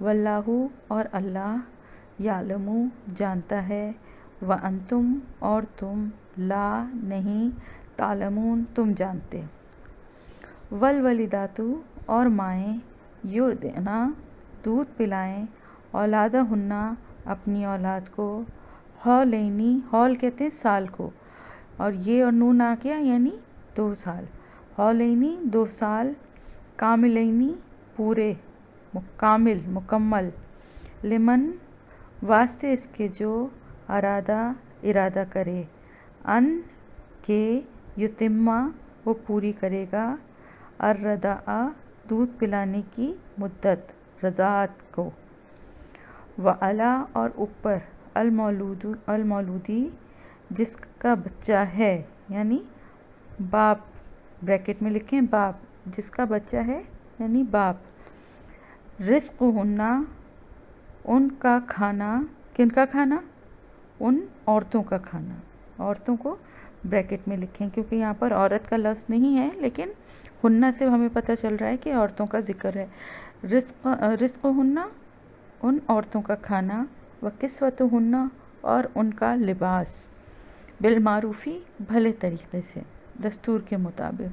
واللہ اور اللہ یعلم جانتا ہے، وانتم اور تم لا نہیں تعلمون تم جانتے۔ والوالدات اور مائیں یرضعن دودھ پلائیں اولادہن اپنی اولاد کو، حولینی حول کہتے ہیں سال کو، اور یہ اور نون آ گیا یعنی 2 سال، حولینی 2 سال، کاملینی پورے کامل مکمل، لمن واسطے اس کے جو ارادہ کرے، ان کے یتمہ وہ پوری کرے گا، الرضاع دودھ پلانے کی مدت رضاعت کو، وعلی اور اوپر المولودی جس کا بچہ ہے، یعنی باپ، بریکٹ میں لکھیں باپ، جس کا بچہ ہے یعنی باپ، رزقہن ان کا کھانا، کن کا کھانا؟ ان عورتوں کا کھانا، عورتوں کو بریکٹ میں لکھیں کیونکہ یہاں پر عورت کا لفظ نہیں ہے، لیکن ہنہ سے ہمیں پتہ چل رہا ہے کہ عورتوں کا ذکر ہے۔ رزقہن ان عورتوں کا کھانا، وکسوتہن اور ان کا لباس، بالمعروفی بھلے طریقے سے، دستور کے مطابق،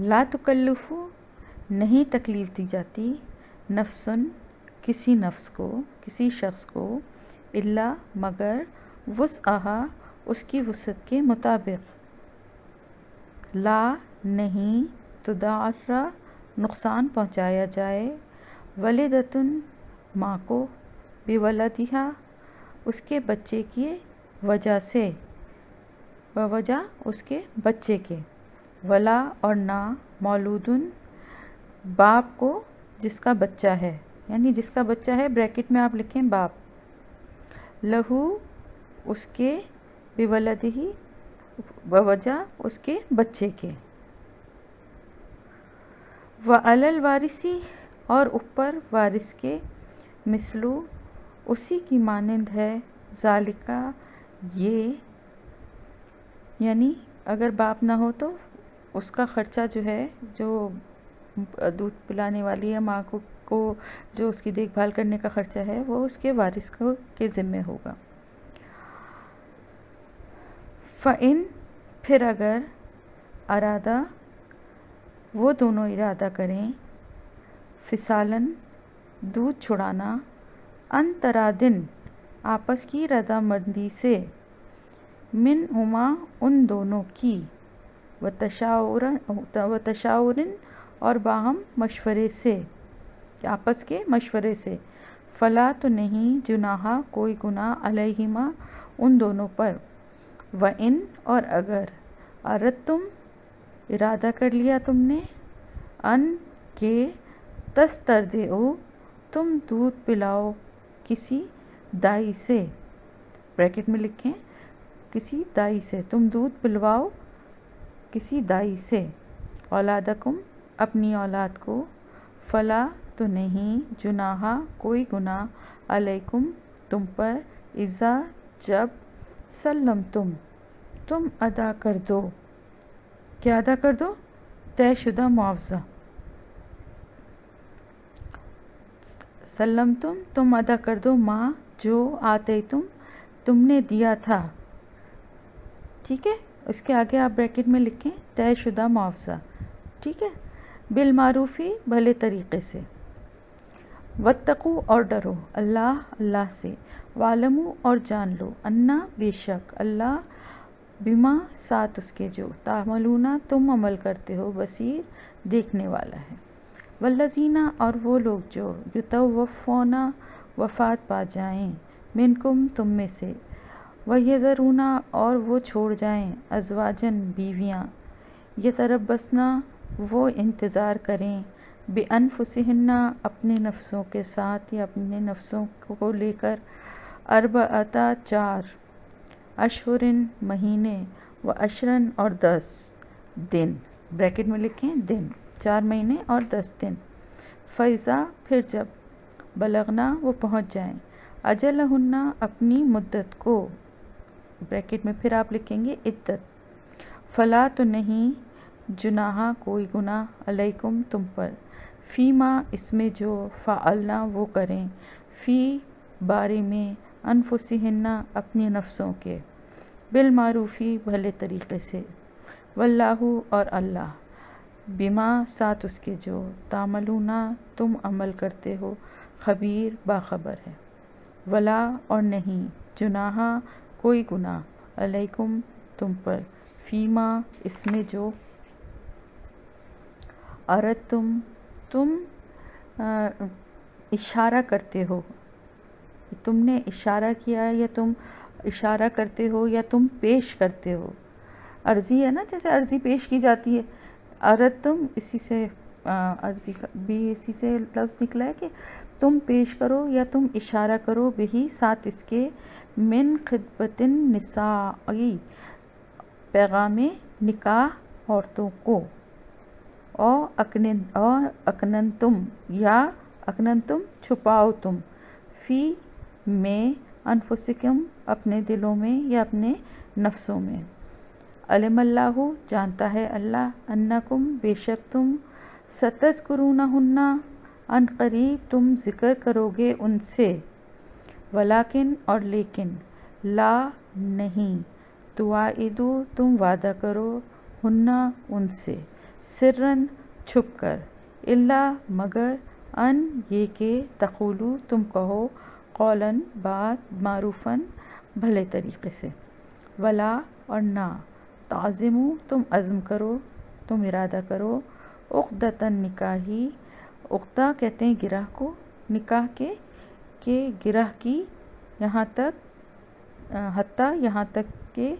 لا تکلف نہیں تکلیف دی جاتی، نفسن کسی نفس کو، کسی شخص کو، الا مگر وسعہا اس کی وسعت کے مطابق، لا نہیں تضار نقصان پہنچایا جائے، والدۃ ماں کو، بولدہا اس کے بچے کی وجہ سے، بوجہ اس کے بچے کے، ولا اور نہ مولود باپ کو جس کا بچہ ہے، یعنی جس کا بچہ ہے بریکٹ میں آپ لکھیں باپ، لہو اس کے، بولدہ بوجہ اس کے بچے کے، وعلی الوارث اور اوپر وارث کے، مثلو اسی کی مانند ہے، ذالکا یہ، یعنی اگر باپ نہ ہو تو اس کا خرچہ جو ہے، جو دودھ پلانے والی ہے ماں کو جو اس کی دیکھ بھال کرنے کا خرچہ ہے وہ اس کے وارث کے ذمہ ہوگا۔ فَإِن پھر اگر ارادہ وہ دونوں ارادہ کریں، فصالاً دودھ چھڑانا، ان ترادن آپس کی رضامندی سے، منہما ان دونوں کی، وتشاورن اور باہم مشورے سے، آپس کے مشورے سے، فلا تو نہیں جناح کوئی گناہ علیہما ان دونوں پر، وَإِن اور اگر اردتم ارادہ کر لیا تم نے، ان کے تسترضعوا تم دودھ پلاؤ کسی دائی سے، بریکٹ میں لکھیں کسی دائی سے، تم دودھ پلواؤ کسی دائی سے، اولادکم اپنی اولاد کو، فلا تو نہیں جناح کوئی گناہ علیکم تم پر، اذا جب سلمتم تم ادا کر دو، کیا ادا کر دو؟ طے شدہ معاوضہ، سلمتم تم ادا کر دو، ماں جو آتیتم تم نے دیا تھا، ٹھیک ہے، اس کے آگے آپ بریکٹ میں لکھیں طے شدہ معاوضہ، ٹھیک ہے، بالمعروفی بھلے طریقے سے، واتقوا اور ڈرو اللہ سے، وَاعْلَمُوا اور جان لو، انا بے شک اللہ، بما ساتھ اس کے جو، تعملون تم عمل کرتے ہو، بصیر دیکھنے والا ہے۔ والذین اور وہ لوگ جو، یتوفون وفات پا جائیں، منکم تم میں سے، وَيَذَرُونَ اور وہ چھوڑ جائیں، ازواجاً بیویاں، یتربصن وہ انتظار کریں، بِأَنفُسِہِنَّ اپنے نفسوں کے ساتھ یا اپنے نفسوں کو لے کر، اربعۃ 4 اشہرن مہینے، وعشرن اور 10 دن، بریکٹ میں لکھیں دن، 4 مہینے اور 10 دن، فَإِذَا پھر جب بلغنا وہ پہنچ جائیں، اجلہن اپنی مدت کو، بریکٹ میں پھر آپ لکھیں گے عدت، فلا تو نہیں جناح کوئی گناہ علیکم تم پر، فیما اس میں جو، فعلنا وہ کریں، فی بارے میں، انفسہن اپنے نفسوں کے، بالمعروفی بھلے طریقے سے، واللہ اور اللہ، بما ساتھ اس کے جو، تعملون تم عمل کرتے ہو، خبیر باخبر ہے، ولا اور نہیں، جناح کوئی گناہ، علیکم تم پر، فیما اس میں جو، تم اشارہ کرتے ہو، تم نے اشارہ کیا یا تم اشارہ کرتے ہو یا تم پیش کرتے ہو، عرضی ہے نا، جیسے عرضی پیش کی جاتی ہے، تم اسی سے عرضی بھی اسی سے لفظ نکلا ہے کہ تم پیش کرو یا تم اشارہ کرو، بہی ساتھ اس کے، من خطبت النساء پیغام نکاح عورتوں کو، اکننتم یا اکننتم چھپاؤ تم، فی میں، انفسکم اپنے دلوں میں یا اپنے نفسوں میں، علم اللہ جانتا ہے اللہ، انکم بے شک تم، ستذکرونہن ان قریب تم ذکر کرو گے ان سے، ولیکن اور لیکن، لا نہیں، تواعدو تم وعدہ کرو، ہن ان سے، سرًا چھپ کر، الا مگر، ان یہ کہ، تقولو تم کہو، قولاً بات، معروفاً بھلے طریقے سے، ولا اور نہ، تعزمو تم عزم کرو، تم ارادہ کرو، عقدۃ النکاح، عقدہ کہتے ہیں گرہ کو، نکاح کے، کہ گرہ کی، یہاں تک، حتیٰ یہاں تک کہ،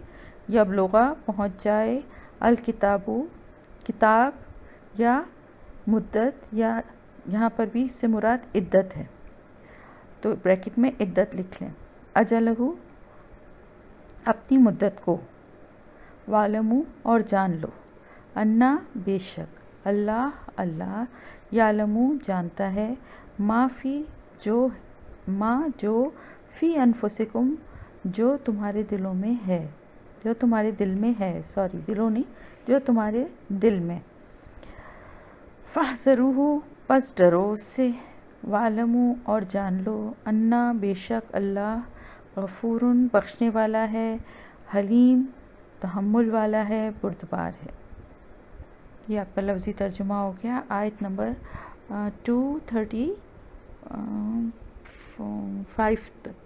یبلغ پہنچ جائے، الکتاب کتاب، یا مدت، یا یہاں پر بھی اس سے مراد عدت ہے، تو بریکٹ میں عدت لکھ لیں، اجلہ اپنی مدت کو، وَاعْلَمُوا اور جان لو، انا بے شک، اللہ یعلم جانتا ہے، ما جو فی انفسکم جو تمہارے دلوں میں ہے، جو تمہارے دل میں ہے، دلوں نہیں، جو تمہارے دل میں، فاحذروہ پس ڈرو اس سے، وَاعْلَمُوا اور جان لو، انا بے شک اللہ، غفور بخشنے والا ہے، حلیم تحمل والا ہے، بردبار ہے۔ یہ آپ کا لفظی ترجمہ ہو گیا آیت نمبر 235 تک،